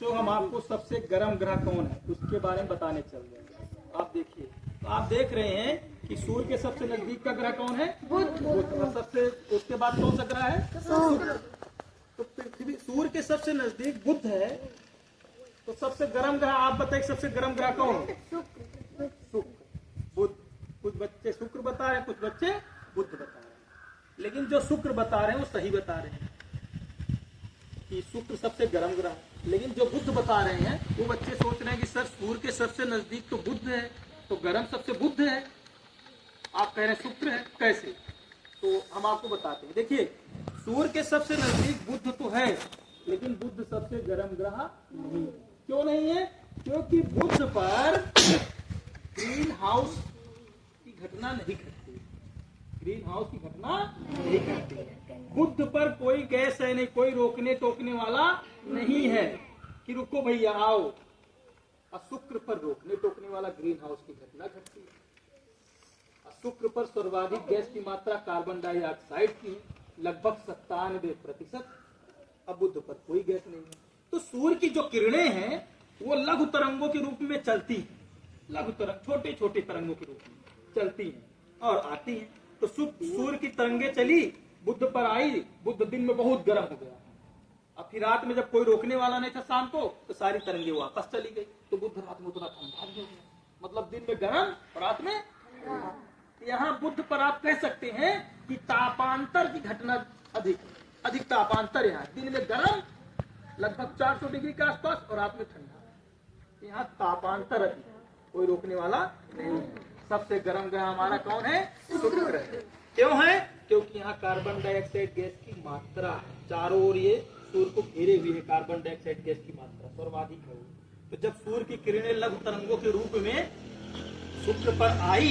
बच्चों हम आपको सबसे गर्म ग्रह कौन है उसके बारे में बताने चल रहे हैं। आप देखिए, तो आप देख रहे हैं कि सूर्य के सबसे नजदीक का ग्रह कौन है? बुध। और सबसे उसके बाद कौन सा ग्रह है? शुक्र। तो पृथ्वी सूर्य के सबसे नजदीक बुध है, तो सबसे गर्म ग्रह आप बताइए सबसे गर्म ग्रह कौन है? शुक्र, बुध। कुछ बच्चे शुक्र बता रहे हैं, कुछ बच्चे बुध बता रहे हैं, लेकिन जो शुक्र बता रहे हैं वो सही बता रहे हैं कि शुक्र सबसे गर्म ग्रह है। लेकिन जो बुध बता रहे हैं वो बच्चे सोच रहे हैं कि सर सूर्य के सबसे नजदीक तो बुध है, तो गर्म सबसे बुध है, आप कह रहे हैं शुक्र है, कैसे? तो हम आपको बताते हैं। देखिए, सूर्य के सबसे नजदीक बुध तो है, लेकिन बुध सबसे गर्म ग्रह नहीं है। क्यों नहीं है? क्योंकि बुध पर ग्रीन हाउस की घटना नहीं घटती। ग्रीन हाउस की घटना नहीं घटती। बुध पर कोई गैस है नहीं, कोई रोकने टोकने वाला नहीं है कि रुको भैया आओ। और शुक्र पर रोकने टोकने वाला ग्रीन हाउस की घटना घटती है। और शुक्र पर सर्वाधिक गैस की मात्रा कार्बन डाइऑक्साइड की है, लगभग 97%। अब बुध पर कोई गैस नहीं है। तो सूर्य की जो किरणें हैं वो लघु तरंगों के रूप में चलती हैं। लघु तरंग छोटे छोटे तरंगों के रूप में चलती हैं और आती हैं। तो सूर्य की तरंगे चली, बुध पर आई, बुध दिन में बहुत गर्म हो गया। अब फिर रात में जब कोई रोकने वाला नहीं था शाम को, तो सारी तरंगे वापस चली गई, तो बुध रात में उतना ठंडा भी हो गया। मतलब दिन में गर्म और रात में यहाँ बुध पर आप कह सकते हैं कि तापांतर की घटना अधिक तापांतर। यहाँ दिन में गर्म लगभग 400 डिग्री के आसपास और रात में ठंडा। यहाँ तापांतर अधिक, कोई रोकने वाला नहीं है। सबसे गर्म ग्रह हमारा कौन है? शुक्र है। क्यों है? क्योंकि यहाँ कार्बन डाइऑक्साइड गैस की मात्रा चारों ओर ये सूर्य को घेरे हुए है। कार्बन डाइऑक्साइड गैस की मात्रा सर्वाधिक है। तो जब सूर्य की किरणें लघु तरंगों के रूप में शुक्र पर आई,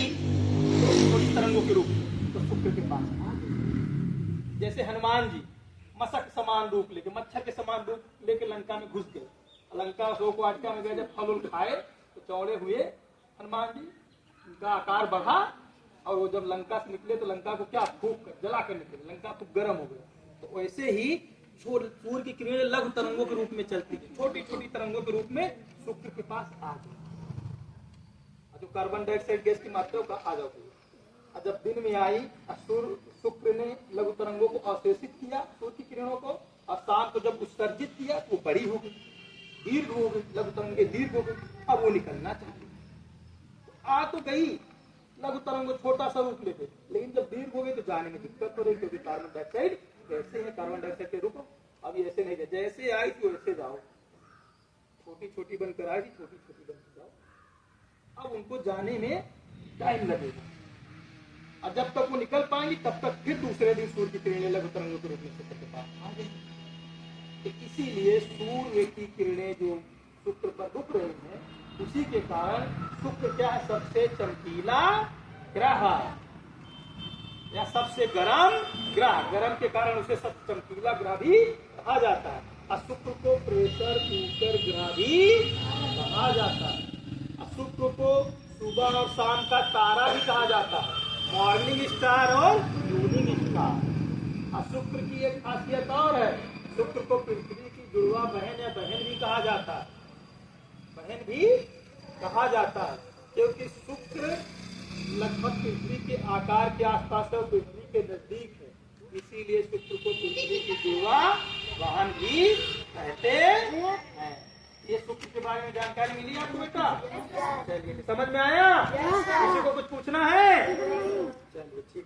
छोटी तरंगों के रूप में, तो शुक्र के पास आ गई। जैसे हनुमान जी मशक समान रूप लेके, मच्छर के समान रूप लेके लंका में घुस गए। लंका शोक वाटिका में गए, जब फल उल खाए तो चौड़े हुए हनुमान जी, उनका आकार बढ़ा और वो जब लंका से निकले तो लंका को क्या फूंक कर जला कर निकले, लंका खूब गर्म हो गया। तो वैसे ही सूर्य की किरणें लघु तरंगों के रूप में चलती है, छोटी छोटी तरंगों के रूप में शुक्र के पास आ गई। जो कार्बन डाइऑक्साइड गैस की मात्रा का आ जाती है। और जब दिन में आई, शुक्र ने लघु तरंगों को अवशेषित किया, सूर्य की किरणों को, और शाम को जब उत्सर्जित किया तो वो बड़ी हो गई, दीर्घ हो गई, लघु तरंगे दीर्घ हो गई। अब वो निकलना चाहिए, आ तो गई लघु तरंग छोटा सा रूप लेते, लेकिन जब दीर्घ हो गई तो जाने में दिक्कत हो रही, क्योंकि कार्बन डाइऑक्साइड ऐसे है, कार्बन डाइऑक्साइड के रूप अब ऐसे नहीं, जैसे आई तो ऐसे जाओ, छोटी छोटी बनकर आएगी, छोटी छोटी बनकर जाओ। अब उनको जाने में टाइम लगेगा, और जब तक वो निकल पाएंगी तब तक फिर दूसरे दिन सूर्य की किरणें लघु तरंगों के रूप में शुक्र के पास आ गई। तो इसीलिए सूर्य की किरणें जो शुक्र पर रुक रही हैं, उसी के कारण शुक्र क्या है? सबसे चमकीला ग्रह या सबसे गर्म ग्रह। गर्म के कारण उसे सब चमकीला ग्रह भी कहा जाता है। और शुक्र को प्रेशर कुकर ग्रह भी कहा जाता है। और शुक्र को सुबह और शाम का तारा भी कहा जाता है, मॉर्निंग स्टार और इवनिंग स्टार। और शुक्र की एक खासियत और है, शुक्र को पृथ्वी की जुड़वा बहन या बहन भी कहा जाता है, बहन भी कहा जाता है, क्योंकि शुक्र लगभग पृथ्वी के आकार के आसपास है और पृथ्वी के नजदीक है, इसीलिए शुक्र को पृथ्वी की जुड़वा बहन भी कहते हैं। ये शुक्र के बारे में जानकारी मिली आपको बेटा? चलिए, समझ में आया? किसी को कुछ पूछना है? चलिए ठीक।